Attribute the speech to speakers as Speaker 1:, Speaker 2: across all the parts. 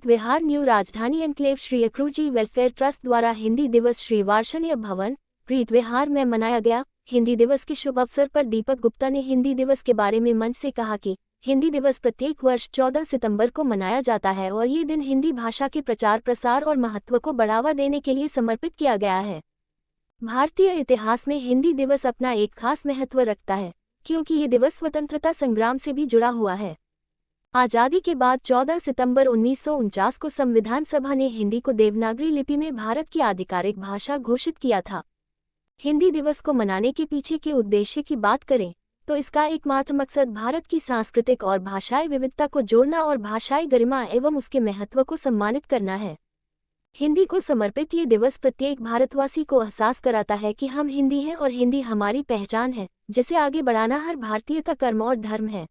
Speaker 1: प्रीत विहार new राजधानी enclave Shri अक्रूजी welfare trust द्वारा हिंदी दिवस श्री वार्षणीय भवन प्रीत विहार में मनाया गया। हिंदी दिवस के शुभ अवसर पर दीपक गुप्ता ने हिंदी दिवस के बारे में मंच से कहा कि हिंदी दिवस प्रत्येक वर्ष 14 सितंबर को मनाया जाता है और ये दिन हिंदी भाषा के प्रचार प्रसार और महत्व को बढ़ावा देने के लिए समर्पित किया गया है। भारतीय इतिहास में हिंदी दिवस अपना एक खास महत्व रखता है क्योंकि ये दिवस स्वतंत्रता संग्राम से भी जुड़ा हुआ है। आज़ादी के बाद 14 सितंबर 1949 को संविधान सभा ने हिंदी को देवनागरी लिपि में भारत की आधिकारिक भाषा घोषित किया था। हिंदी दिवस को मनाने के पीछे के उद्देश्य की बात करें तो इसका एकमात्र मकसद भारत की सांस्कृतिक और भाषाई विविधता को जोड़ना और भाषाई गरिमा एवं उसके महत्व को सम्मानित करना है। हिंदी को समर्पित ये दिवस प्रत्येक भारतवासी को एहसास कराता है कि हम हिंदी हैं और हिंदी हमारी पहचान है, जिसे आगे बढ़ाना हर भारतीय का कर्म और धर्म है।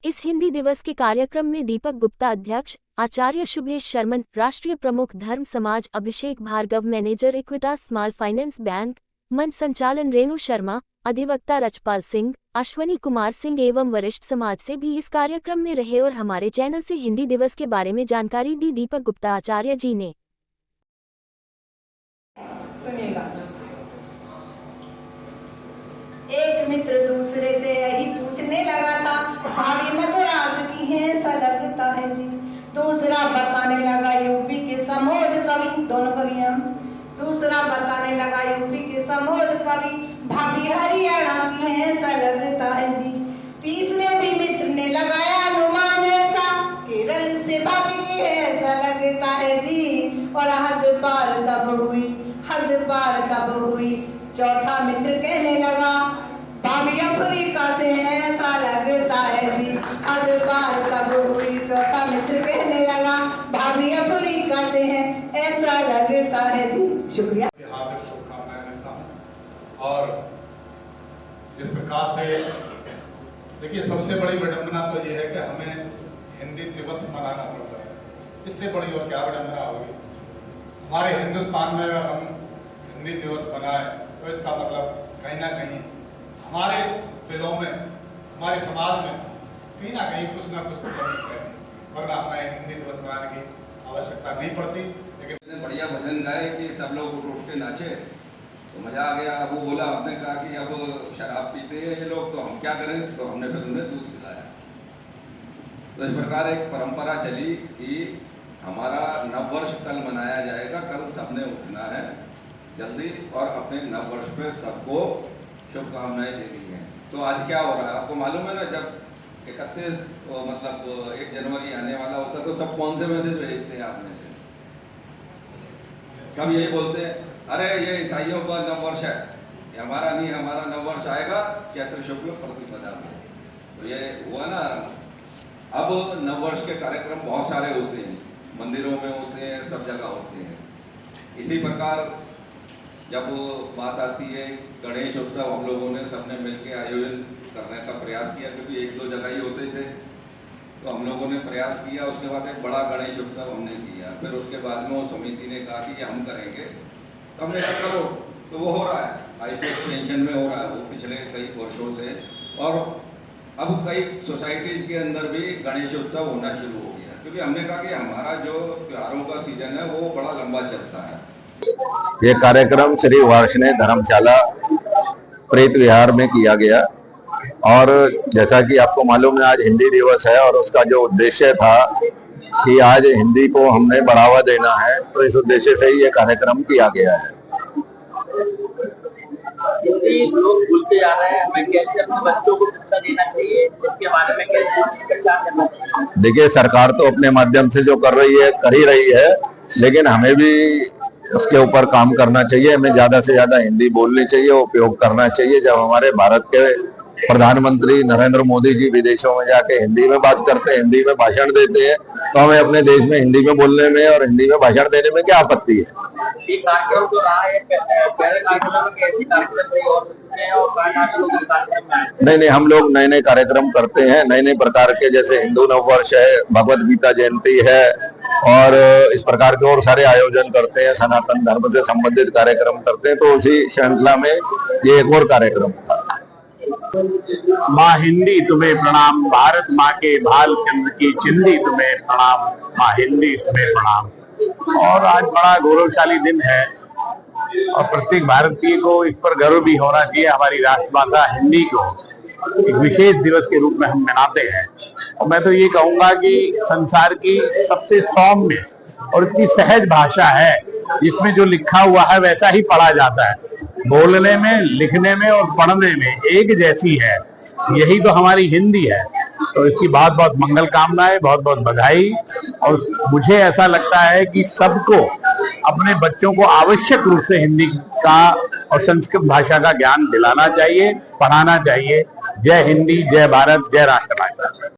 Speaker 1: इस हिंदी दिवस के कार्यक्रम में दीपक गुप्ता अध्यक्ष, आचार्य शुभेश शर्मन, राष्ट्रीय प्रमुख धर्म समाज Abhishek Bhargava, manager Equitas Small Finance Bank, मंच संचालन रेणु शर्मा, अधिवक्ता रजपाल सिंह, अश्वनी कुमार सिंह एवं वरिष्ठ समाज से भी इस कार्यक्रम में रहे और हमारे चैनल से हिंदी दिवस के बारे में जानकारी दी। दीपक गुप्ता आचार्य जी ने
Speaker 2: सुनिएगा। एक मित्र दूसरे से यही पूछने लगा था, भाभी मद्रास की है ऐसा लगता है जी। दूसरा बताने लगा यूपी के समोद कवि, दोनों कवि हैं। दूसरा बताने लगा यूपी के समोद कवि, भाभी हरियाणा की है ऐसा लगता है जी। तीसरे भी मित्र ने लगाया अनुमान ऐसा, केरल से भाभी जी है ऐसा लगता है जी। और हद पार तब हुई। चौथा मित्र कहने लगा, भाभी अफ्रीका से है ऐसा लगता है जी। हद पार तब हुई। चौथा मित्र कहने लगा, भाभी अफ्रीका से है ऐसा लगता है जी। शुक्रिया।
Speaker 3: हार्दिक शुभकामनाएं देता हूँ। और जिस प्रकार से देखिए, सबसे बड़ी विडंबना तो ये है कि हमें हिंदी दिवस मनाना पड़ता है। इससे बड़ी और क्या विडंबना होगी। हमारे हिंदुस्तान में अगर हम हिंदी दिवस मनाएं तो इसका मतलब कहीं ना कहीं हमारे दिलों में, हमारे समाज में कहीं ना कुछ तो कमी है, वरना हमें हिंदी दिवस मनाने की आवश्यकता नहीं पड़ती।
Speaker 4: लेकिन बढ़िया भजन गाए कि सब लोग उठ के नाचे तो मजा आ गया। वो बोला, आपने कहा कि अब शराब पीते हैं ये लोग, तो हम क्या करें, तो हमने फिर उन्हें दूध पिलाया। तो इस प्रकार एक परंपरा चली कि हमारा नववर्ष कल मनाया जाएगा, कल सबने उठना है जल्दी और अपने नववर्ष पे सबको शुभकामनाएं देनी है। तो आज क्या हो रहा है आपको मालूम है ना, जब 31 मतलब 1 जनवरी आने वाला होता है तो सब कौन से मैसेज भेजते हैं आप में से? सब यही बोलते हैं, अरे ये ईसाइयों का नववर्ष है, ये हमारा नहीं, हमारा नववर्ष आएगा चैत्र शुक्ल प्रतिपदा में। तो ये हुआ ना। अब नववर्ष के कार्यक्रम बहुत सारे होते हैं, मंदिरों में होते हैं, सब जगह होते हैं। इसी प्रकार जब बात आती है गणेश उत्सव, हम लोगों ने सबने मिलकर आयोजन करने का प्रयास किया, क्योंकि 1-2 जगह ही होते थे, तो हम लोगों ने प्रयास किया। उसके बाद एक बड़ा गणेश उत्सव हमने किया। फिर उसके बाद में समिति ने कहा कि हम करेंगे, तो हमने कहा करो। तो वो हो रहा है, आईपी एक्सटेंशन में हो रहा है वो पिछले कई वर्षों से। और अब कई सोसाइटीज के अंदर भी गणेश उत्सव होना शुरू हो गया, क्योंकि हमने कहा कि हमारा जो त्योहारों का सीजन है वो बड़ा लंबा चलता है।
Speaker 5: ये कार्यक्रम श्री वार्षणीय धर्मशाला प्रीत विहार में किया गया और जैसा कि आपको मालूम है आज हिंदी दिवस है और उसका जो उद्देश्य था कि आज हिंदी को हमने बढ़ावा देना है, तो इस उद्देश्य से ही ये कार्यक्रम किया गया है।
Speaker 6: लोग भूलते जा रहे हैं, हमें कैसे अपने बच्चों को शिक्षा देना चाहिए, इसके बारे में कैसे प्रचार करना चाहिए? देखिए,
Speaker 5: सरकार तो अपने माध्यम से जो कर ही रही है, लेकिन हमें भी उसके ऊपर काम करना चाहिए। हमें ज्यादा से ज्यादा हिंदी बोलनी चाहिए, उपयोग करना चाहिए। जब हमारे भारत के प्रधानमंत्री नरेंद्र मोदी जी विदेशों में जाके हिंदी में बात करते हैं, हिंदी में भाषण देते हैं, तो हमें अपने देश में हिंदी में बोलने में और हिंदी में भाषण देने में क्या आपत्ति है?
Speaker 6: कार्यक्रम तो रहा है,
Speaker 5: नहीं, हम लोग नए कार्यक्रम करते हैं, नए प्रकार के, जैसे हिंदू नववर्ष है, भगवत गीता जयंती है और इस प्रकार के और सारे आयोजन करते हैं, सनातन धर्म से संबंधित कार्यक्रम करते हैं। तो उसी श्रृंखला में ये एक और कार्यक्रम था।
Speaker 7: माँ हिंदी तुम्हें प्रणाम, भारत माँ के भाल चंद्र की चिंदी तुम्हें प्रणाम, माँ हिंदी तुम्हें प्रणाम। और आज बड़ा गौरवशाली दिन है और प्रत्येक भारतीय को इस पर गर्व भी होना चाहिए। हमारी राष्ट्रभाषा हिंदी को एक विशेष दिवस के रूप में हम मनाते हैं और मैं तो ये कहूंगा कि संसार की सबसे सौम्य और इतनी सहज भाषा है जिसमें जो लिखा हुआ है वैसा ही पढ़ा जाता है। बोलने में, लिखने में और पढ़ने में एक जैसी है, यही तो हमारी हिंदी है। तो इसकी बहुत बहुत मंगल कामनाएं, बहुत बहुत बधाई। और मुझे ऐसा लगता है कि सबको अपने बच्चों को आवश्यक रूप से हिंदी का और संस्कृत भाषा का ज्ञान दिलाना चाहिए, पढ़ाना चाहिए। जय हिंदी, जय भारत, जय राष्ट्रभाषा।